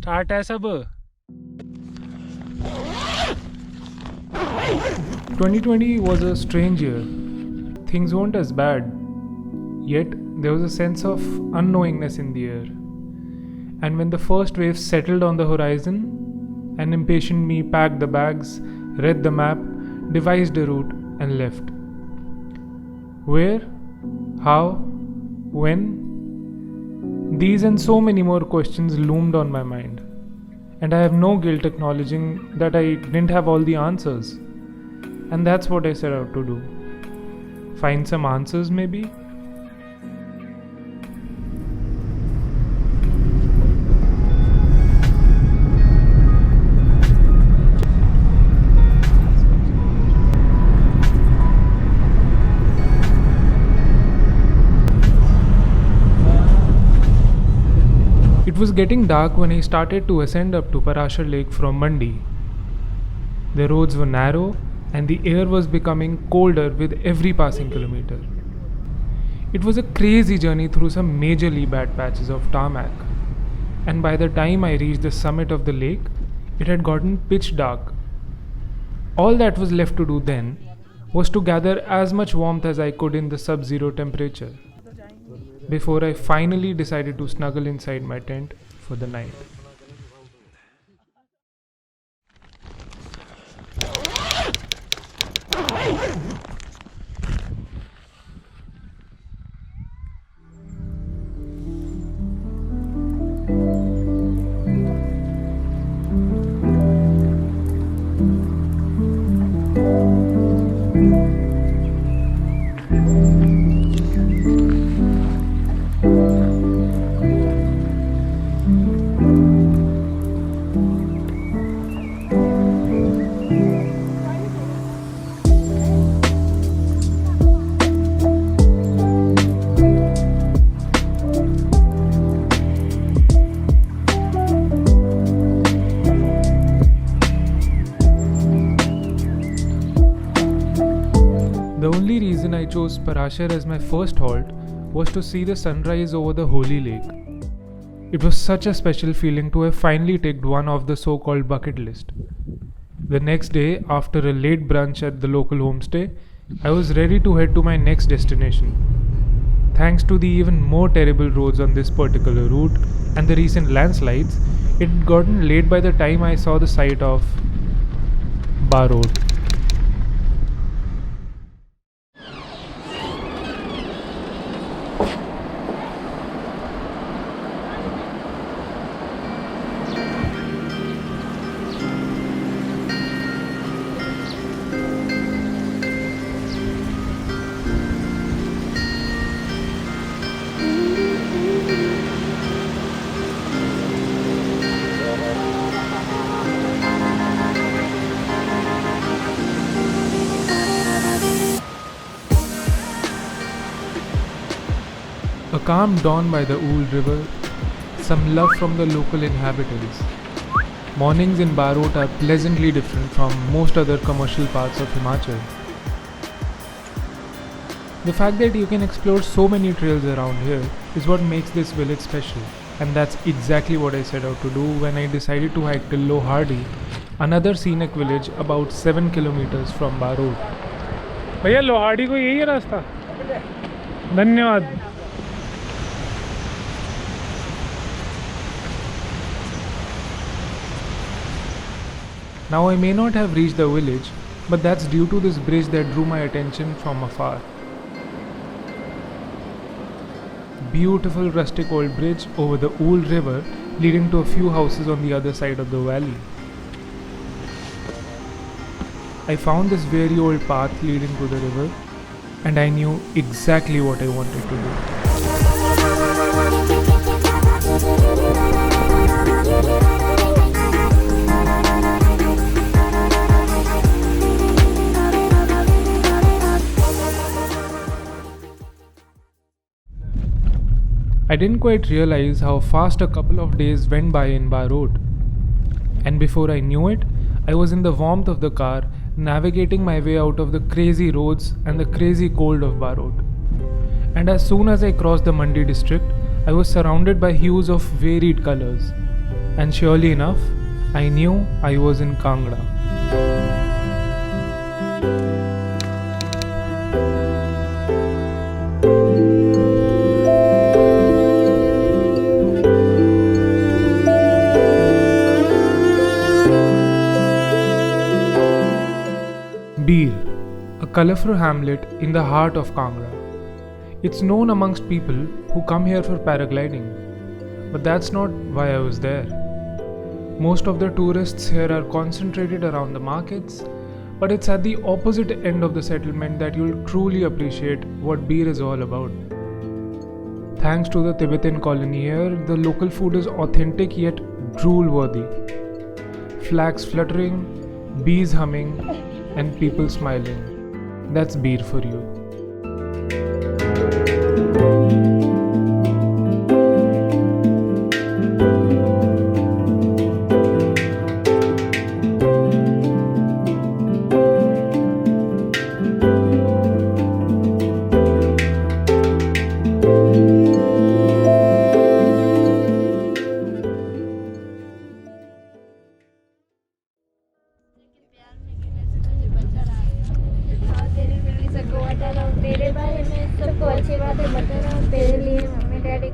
Start है सब 2020 was a strange year. Things weren't as bad, yet there was a sense of unknowingness in the air. And when the first wave settled on the horizon, an impatient me packed the bags, read the map, devised a route, and left. Where? How? When? These and so many more questions loomed on my mind, and I have no guilt acknowledging that I didn't have all the answers. And that's what I set out to do. Find some answers, maybe? It was getting dark when I started to ascend up to Parashar Lake from Mandi. The roads were narrow and the air was becoming colder with every passing kilometer. It was a crazy journey through some majorly bad patches of tarmac, and by the time I reached the summit of the lake, it had gotten pitch dark. All that was left to do then was to gather as much warmth as I could in the sub-zero temperature, before I finally decided to snuggle inside my tent for the night. The only reason I chose Parashar as my first halt was to see the sunrise over the holy lake. It was such a special feeling to have finally ticked one off the so-called bucket list. The next day, after a late brunch at the local homestay, I was ready to head to my next destination. Thanks to the even more terrible roads on this particular route and the recent landslides, it had gotten late by the time I saw the sight of Barot. A calm dawn by the Ool river, some love from the local inhabitants. Mornings in Barot are pleasantly different from most other commercial parts of Himachal. The fact that you can explore so many trails around here is what makes this village special, and that's exactly what I set out to do when I decided to hike till Lohardi, another scenic village about 7 kilometers from Barot. भैया लोहाड़ी को यही है रास्ता? धन्यवाद. Now I may not have reached the village, but that's due to this bridge that drew my attention from afar. Beautiful rustic old bridge over the Ool river leading to a few houses on the other side of the valley. I found this very old path leading to the river, and I knew exactly what I wanted to do. I didn't quite realize how fast a couple of days went by in Barot, and before I knew it, I was in the warmth of the car, navigating my way out of the crazy roads and the crazy cold of Barot. And as soon as I crossed the Mandi district, I was surrounded by hues of varied colors. And surely enough, I knew I was in Kangra. Bir, a colourful hamlet in the heart of Kangra. It's known amongst people who come here for paragliding, but that's not why I was there. Most of the tourists here are concentrated around the markets, but it's at the opposite end of the settlement that you'll truly appreciate what Bir is all about. Thanks to the Tibetan colony here, the local food is authentic yet drool-worthy. Flags fluttering, bees humming, and people smiling. That's Bir for you.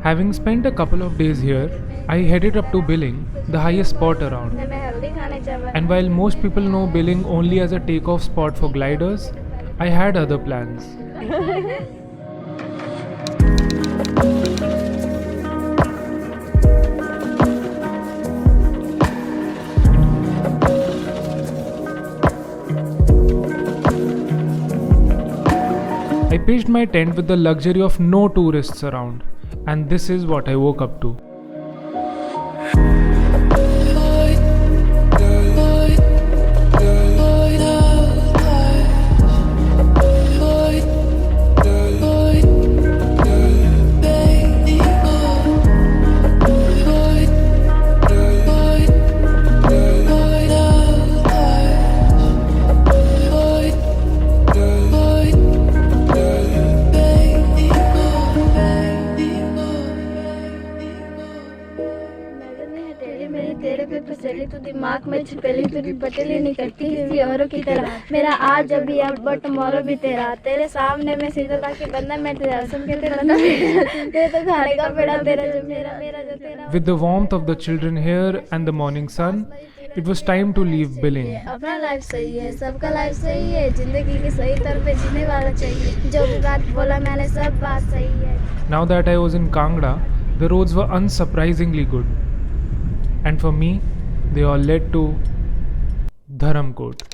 Having spent a couple of days here, I headed up to Billing, the highest spot around. And while most people know Billing only as a takeoff spot for gliders, I had other plans. I pitched my tent with the luxury of no tourists around, and this is what I woke up to. तो दिमाग में छिपली तुझी पटली नहीं करती किसी औरों की तरह मेरा आज अभी अब बट टुमारो भी तेरा तेरे सामने मैं सीधा ताकि बंदा मैं तेरा सुन के तेरा तो खाने का पेड़ा तेरा जो मेरा मेरा जो तेरा. With the warmth of the children here and the morning sun, it was time to leave Billing. अपना लाइफ सही है, सबका लाइफ सही है, जिंदगी की सही तरफ पे जीने वाला चाहिए, जो भी बात बोला मैंने सब बात सही है. Now that I was in Kangra, the roads were unsurprisingly good. And for me, they all led to Dharamkot.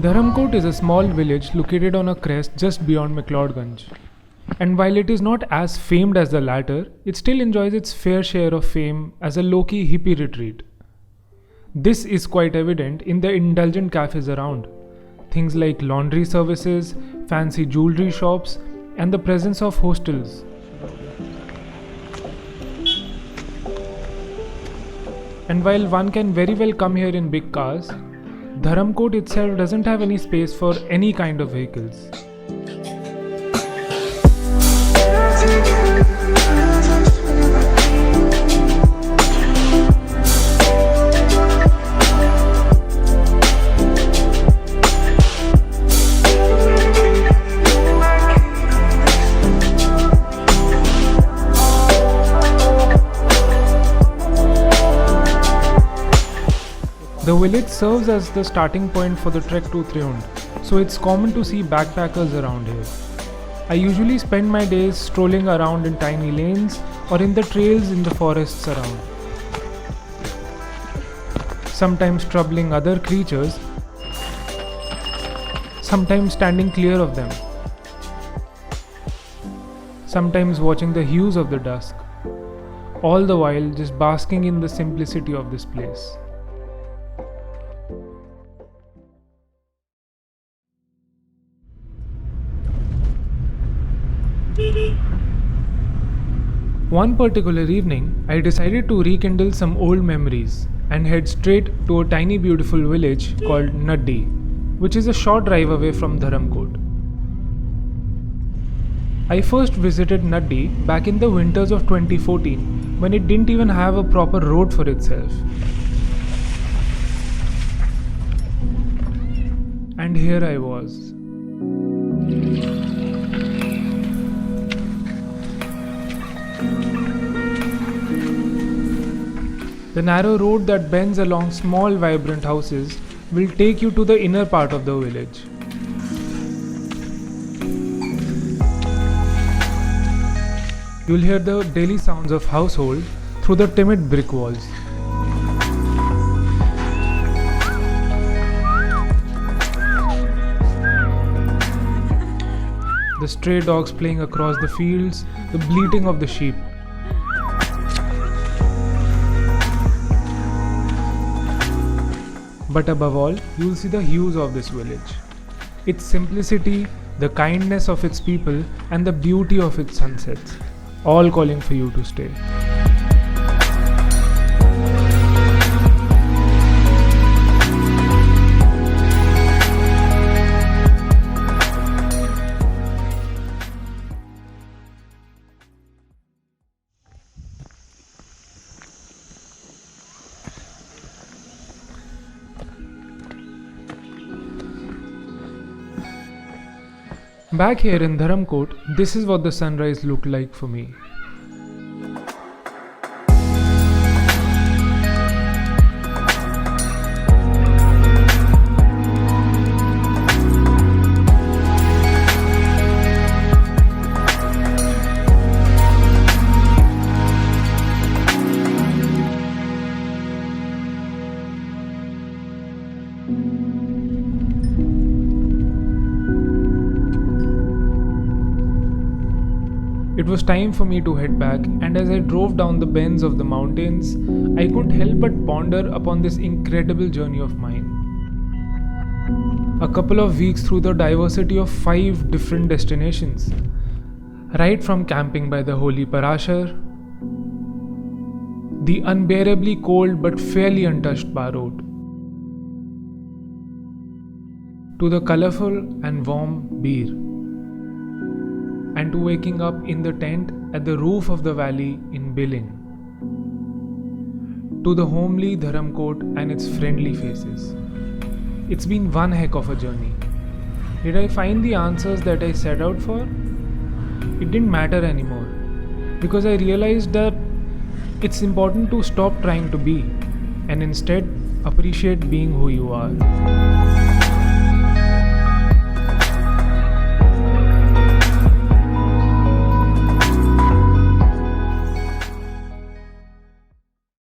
Dharamkot is a small village located on a crest just beyond McLeodganj. And while it is not as famed as the latter, it still enjoys its fair share of fame as a low-key hippie retreat. This is quite evident in the indulgent cafes around. Things like laundry services, fancy jewelry shops, and the presence of hostels. And while one can very well come here in big cars, Dharamkot itself doesn't have any space for any kind of vehicles. The village serves as the starting point for the trek to Triund, so it's common to see backpackers around here. I usually spend my days strolling around in tiny lanes or in the trails in the forests around. Sometimes troubling other creatures, sometimes standing clear of them, sometimes watching the hues of the dusk. all the while just basking in the simplicity of this place. One particular evening, I decided to rekindle some old memories and head straight to a tiny beautiful village called Naddi, which is a short drive away from Dharamkot. I first visited Naddi back in the winters of 2014 when it didn't even have a proper road for itself. And here I was. The narrow road that bends along small vibrant houses will take you to the inner part of the village. You'll hear the daily sounds of household through the timid brick walls. The stray dogs playing across the fields, the bleating of the sheep. But above all, you will see the hues of this village. Its simplicity, the kindness of its people, and the beauty of its sunsets, all calling for you to stay. Back here in Dharamkot, this is what the sunrise looked like for me. It was time for me to head back, and as I drove down the bends of the mountains, I couldn't help but ponder upon this incredible journey of mine. A couple of weeks through the diversity of 5 different destinations, right from camping by the holy Parashar, the unbearably cold but fairly untouched Barot, to the colorful and warm Bir, and to waking up in the tent at the roof of the valley in Bilin, to the homely Dharamkot and its friendly faces. It's been one heck of a journey. Did I find the answers that I set out for? It didn't matter anymore, because I realized that it's important to stop trying to be and instead appreciate being who you are.